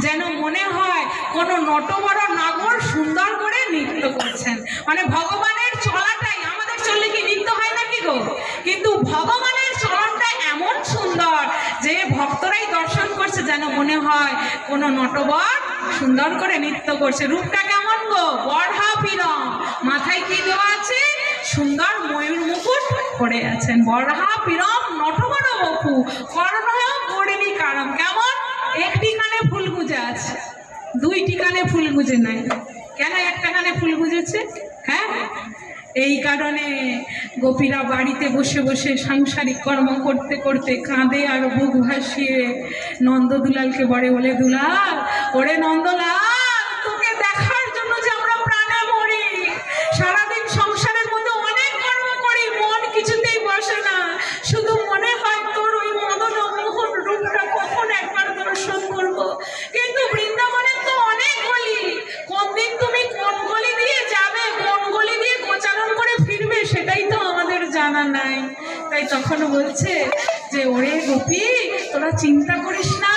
যেন মনে হয় কোনো নটবর নাগর সুন্দর করে নৃত্য করছেন। মানে ভগবানের চলাটাই, আমাদের চললে কি নৃত্য হয় নাকি গো? কিন্তু ভগবানের চলনটা এমন সুন্দর যে ভক্তরাই দর্শন করছে যেন মনে হয় কোনো নটবর সুন্দর করে নৃত্য করছে। রূপটা কেমন গো? বড়হা পিরম, মাথায় কি দেওয়া আছে? সুন্দর ময়ূর মুকুট পরে আছেন। বড়হা পিরম নটবর বপু কর্ণয় করিনি কারম। কেমন? একটি কানে ফুল গুজে আছে, দুইটি কানে ফুল গুজে নাই। কেন একটা কানে ফুল গুজেছে? হ্যাঁ, এই কারণে গোপীরা বাড়িতে বসে বসে সাংসারিক কর্ম করতে করতে কাঁদে আর বুক ভাসিয়ে নন্দদুলালকে বলে, দুলাল, ওরে নন্দলাল, তোকে দেখার জন্য যে আমরা প্রাণে মরি, সারাদিন সংসারের মধ্যে অনেক কর্ম করি, মন কিছুতেই বসে না, শুধু মনে হয় তোর ওই মদন মোহন রূপটা কখন একবার দর্শন করবো। কিন্তু বৃন্দাবনের তো অনেক গলি, কোন দিন তুমি কোন গলি দিয়ে যাবে, কোন গলি দিয়ে গোচারণ করে ফিরবে, সেটাই তো আমাদের জানা নাই। তাই তখন বলছে যে ওরে গোপী, তোরা চিন্তা করিস না,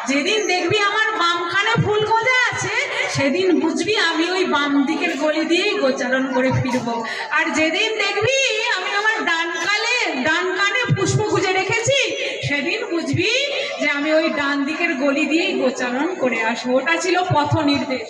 যেদিন দেখবি আমার বাম কানে ফুল গোজা আছে সেদিন বুঝবি আমি ওই বাম দিকের গলি দিয়েই গোচারণ করে ফিরবো। আর যেদিন দেখবি আমি আমার ডান কানে পুষ্প গুজে রেখেছি সেদিন বুঝবি যে আমি ওই ডান দিকের গলি দিয়েই গোচারণ করে আসবো। ওটা ছিল পথ নির্দেশ।